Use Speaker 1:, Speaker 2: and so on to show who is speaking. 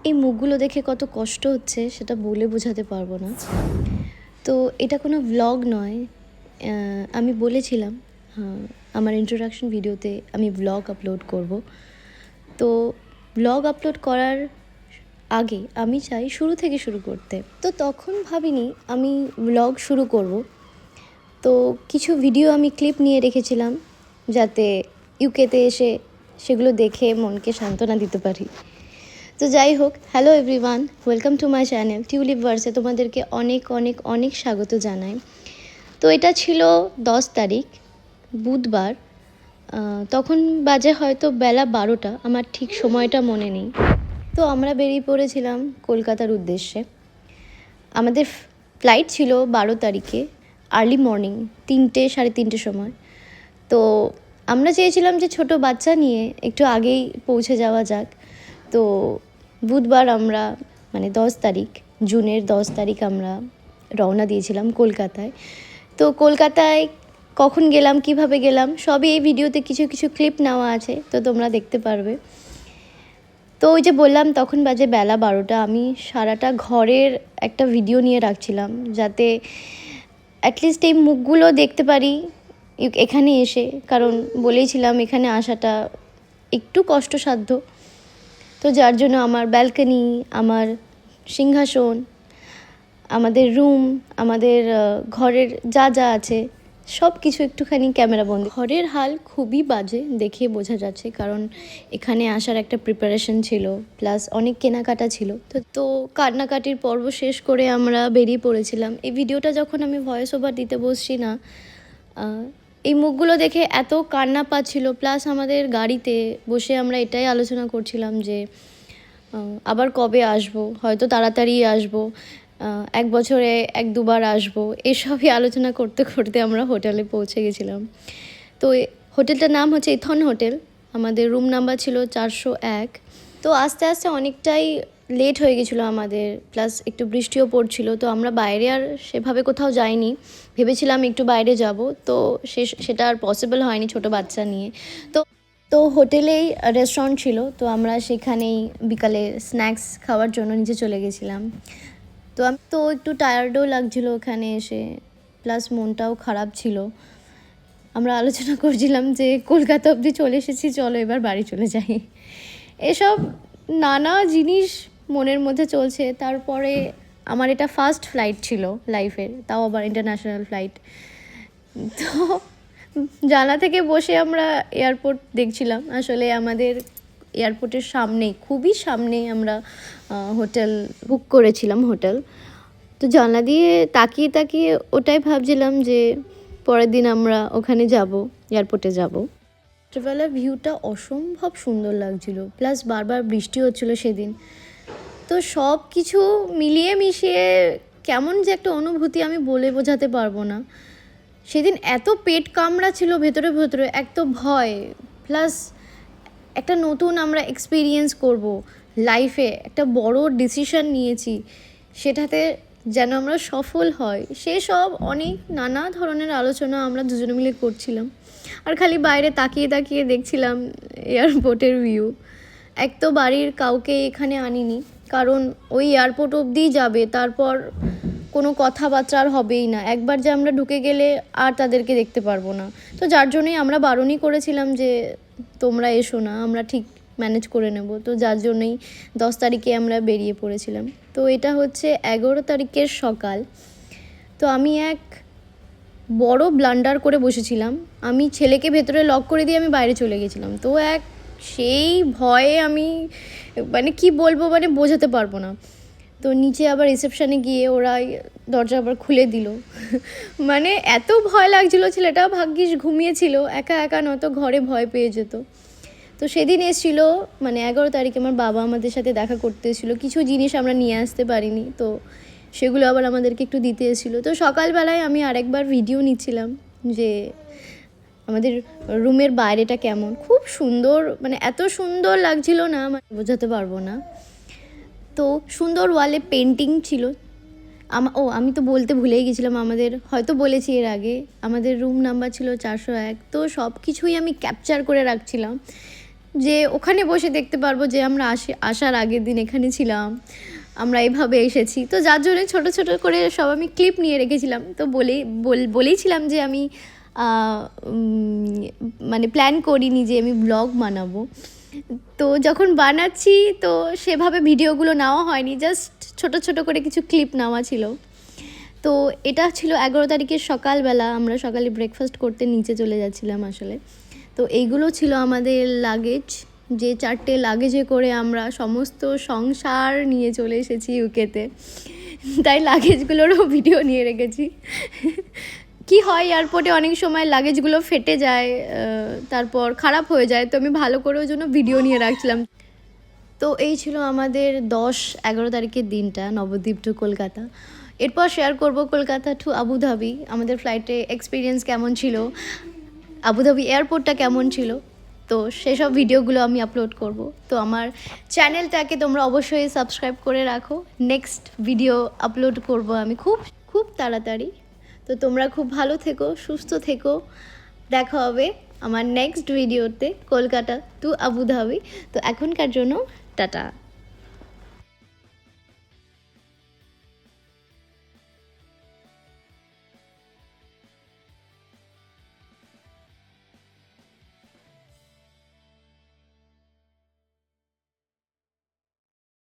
Speaker 1: এই মুখগুলো দেখে কত কষ্ট হচ্ছে সেটা বলে বোঝাতে পারবো না। তো এটা কোনো ভ্লগ নয়। আমি বলেছিলাম আমার ইন্ট্রোডাকশন ভিডিওতে আমি ভ্লগ আপলোড করব। তো ভ্লগ আপলোড করার আগে আমি চাই শুরু থেকে শুরু করতে। তো তখন ভাবিনি আমি ভ্লগ শুরু করব। তো কিছু ভিডিও আমি ক্লিপ নিয়ে রেখেছিলাম যাতে ইউকেতে এসে সেগুলো দেখে মনকে সান্ত্বনা দিতে পারি। তো যাই হোক, hello everyone, welcome to my channel Tulip ভার্সে তোমাদেরকে অনেক অনেক অনেক স্বাগত জানাই। তো এটা ছিল 10 তারিখ বুধবার। তখন বাজে হয়তো বেলা 12টা, আমার ঠিক সময়টা মনে নেই। তো আমরা বেরিয়ে পড়েছিলাম কলকাতার উদ্দেশ্যে। আমাদের ফ্লাইট ছিল 12 তারিখে আর্লি মর্নিং 3টে সাড়ে 3টের সময়। তো আমরা চেয়েছিলাম যে ছোট বাচ্চা নিয়ে একটু আগেই পৌঁছে যাওয়া যাক। তো বুধবার আমরা 10 তারিখ, জুনের 10 তারিখ আমরা রওনা দিয়েছিলাম কলকাতায়। তো কলকাতায় কখন গেলাম, কিভাবে গেলাম, সবই এই ভিডিওতে কিছু কিছু ক্লিপ নেওয়া আছে, তো তোমরা দেখতে পারবে। তো ওই যে বললাম তখন বাজে বেলা 12টা, আমি সারাটা ঘরের একটা ভিডিও নিয়ে রাখছিলাম যাতে অ্যাটলিস্ট এই মুখগুলো দেখতে পারি এখানে এসে, কারণ বলেইছিলাম এখানে আসাটা একটু কষ্টসাধ্য। তো যার জন্য আমার ব্যালকনি, আমার সিংহাসন, আমাদের রুম, আমাদের ঘরের যা যা আছে সব কিছু একটুখানি ক্যামেরাবন্দি। ঘরের হাল খুবই বাজে দেখে বোঝা যাচ্ছে, কারণ এখানে আসার একটা প্রিপারেশন ছিল, প্লাস অনেক কেনাকাটা ছিল। তো কান্নাকাটির পর্ব শেষ করে আমরা বেরিয়ে পড়েছিলাম। এই ভিডিওটা যখন আমি ভয়েস ওভার দিতে বসছি না, এই মুখগুলো দেখে এত কান্না পাচ্ছিল। প্লাস আমাদের গাড়িতে বসে আমরা এটাই আলোচনা করছিলাম যে আবার কবে আসবো, হয়তো তাড়াতাড়ি আসবো, 1 বছরে 1-2বার আসবো, এসবই আলোচনা করতে করতে আমরা হোটেলে পৌঁছে গেছিলাম। তো হোটেলটার নাম হচ্ছে ইথন হোটেল, আমাদের রুম নাম্বার ছিল 401। তো আস্তে আস্তে অনেকটাই লেট হয়ে গেছিলো আমাদের, প্লাস একটু বৃষ্টিও পড়ছিল। তো আমরা বাইরে আর সেভাবে কোথাও যাইনি, ভেবেছিলাম একটু বাইরে যাব, তো সেটা আর পসিবল হয়নি ছোট বাচ্চা নিয়ে। তো হোটেলেই রেস্টুরেন্ট ছিল, তো আমরা সেখানেই বিকালে স্ন্যাক্স খাওয়ার জন্য নিচে চলে গেছিলাম। তো আমি তো একটু টায়ার্ডও লাগছিলো ওখানে এসে, প্লাস মনটাও খারাপ ছিল। আমরা আলোচনা করছিলাম যে কলকাতা অবধি চলে এসেছি, চলো এবার বাড়ি চলে যাই। এসব নানা জিনিস মনের মধ্যে চলছে। তারপরে আমার এটা ফার্স্ট ফ্লাইট ছিল লাইফের, তাও আবার ইন্টারন্যাশনাল ফ্লাইট। তো জানলা থেকে বসে আমরা এয়ারপোর্ট দেখছিলাম। আসলে আমাদের এয়ারপোর্টের সামনেই, খুবই সামনেই আমরা হোটেল বুক করেছিলাম হোটেল। তো জানলা দিয়ে তাকিয়ে তাকিয়ে ওটাই ভাবছিলাম যে পরের দিন আমরা ওখানে যাব, এয়ারপোর্টে যাব। রাত্রেবেলার ভিউটা অসম্ভব সুন্দর লাগছিল, প্লাস বারবার বৃষ্টি হচ্ছিল সেদিন। তো সব কিছু মিলিয়ে মিশিয়ে কেমন যে একটা অনুভূতি আমি বলে বোঝাতে পারবো না। সেদিন এত পেট কামড়া ছিল ভেতরে ভেতরে, এক তো ভয়, প্লাস একটা নতুন আমরা এক্সপিরিয়েন্স করব লাইফে, একটা বড় ডিসিশন নিয়েছি, সেটাতে যেন আমরা সফল হয়, সেসব অনেক নানা ধরনের আলোচনা আমরা দুজনে মিলে করছিলাম। আর খালি বাইরে তাকিয়ে তাকিয়ে দেখছিলাম এয়ারপোর্টের ভিউ। এক তো বাড়ির কাউকে এখানে আনিনি, কারণ ওই এয়ারপোর্ট অবধিই যাবে, তারপর কোনো কথাবার্তা আর হবেই না। একবার যে আমরা ঢুকে গেলে আর তাদেরকে দেখতে পারবো না। তো যার জন্যই আমরা বারণই করেছিলাম যে তোমরা এসো না, আমরা ঠিক ম্যানেজ করে নেব। তো যার জন্যই 10 তারিখে আমরা বেরিয়ে পড়েছিলাম। তো এটা হচ্ছে 11 তারিখের সকাল। তো আমি এক বড় ব্লান্ডার করে বসেছিলাম। আমি ছেলেকে ভেতরে লক করে দিয়ে আমি বাইরে চলে গেছিলাম। তো সেই ভয়ে আমি কি বলবো, বোঝাতে পারবো না। তো নিচে আবার রিসেপশানে গিয়ে ওরা দরজা আবার খুলে দিল। এত ভয় লাগছিল, ছেলেটা ভাগ্যিস ঘুমিয়েছিল, একা একা নয়তো ঘরে ভয় পেয়ে যেত। তো সেদিন এসেছিলো 11 তারিখে আমার বাবা আমাদের সাথে দেখা করতে এসেছিলো। কিছু জিনিস আমরা নিয়ে আসতে পারিনি, তো সেগুলো আবার আমাদেরকে একটু দিতে এসেছিলো। তো সকালবেলায় আমি আরেকবার ভিডিও নিচ্ছিলাম যে আমাদের রুমের বাইরেটা কেমন, খুব সুন্দর, এত সুন্দর লাগছিল না, বোঝাতে পারবো না। তো সুন্দর ওয়ালে পেন্টিং ছিল। আমি তো বলতে ভুলেই গেছিলাম, আমাদের হয়তো বলেছি এর আগে, আমাদের রুম নাম্বার ছিল 401। তো সব কিছুই আমি ক্যাপচার করে রাখছিলাম যে ওখানে বসে দেখতে পারবো যে আমরা আসার আগের দিন এখানে ছিলাম, আমরা এইভাবে এসেছি। তো যার জন্য ছোটো ছোটো করে সব আমি ক্লিপ নিয়ে রেখেছিলাম। তো বলেইছিলাম যে আমি মানে প্ল্যান করিনি যে আমি ব্লগ বানাবো। তো যখন বানাচ্ছি তো সেভাবে ভিডিওগুলো নেওয়া হয়নি, জাস্ট ছোট ছোট করে কিছু ক্লিপ নেওয়া ছিল। তো এটা ছিল 11 তারিখের সকালবেলা, আমরা সকালে ব্রেকফাস্ট করতে নিচে চলে যাচ্ছিলাম আসলে। তো এইগুলো ছিল আমাদের লাগেজ, যে 4টে লাগেজে করে আমরা সমস্ত সংসার নিয়ে চলে এসেছি ইউকেতে। তাই লাগেজগুলোরও ভিডিও নিয়ে রেখেছি। কি হয় এয়ারপোর্টে অনেক সময় লাগেজগুলো ফেটে যায়, তারপর খারাপ হয়ে যায়, তো আমি ভালো করে ওই জন্য ভিডিও নিয়ে রাখছিলাম। তো এই ছিল আমাদের 10-11 তারিখের দিনটা, নবদ্বীপ টু কলকাতা। এরপর শেয়ার করব কলকাতা টু আবুধাবি, আমাদের ফ্লাইটে এক্সপিরিয়েন্স কেমন ছিল, আবুধাবি এয়ারপোর্টটা কেমন ছিল। তো সেসব ভিডিওগুলো আমি আপলোড করব। তো আমার চ্যানেলটাকে তোমরা অবশ্যই সাবস্ক্রাইব করে রাখো, নেক্সট ভিডিও আপলোড করব আমি খুব খুব তাড়াতাড়ি। তো তোমরা খুব ভালো থেকো, সুস্থ থেকো, দেখা হবে আমার নেক্সট ভিডিওতে কলকাতা টু আবুধাবি। তো এখনকার জন্য টাটা।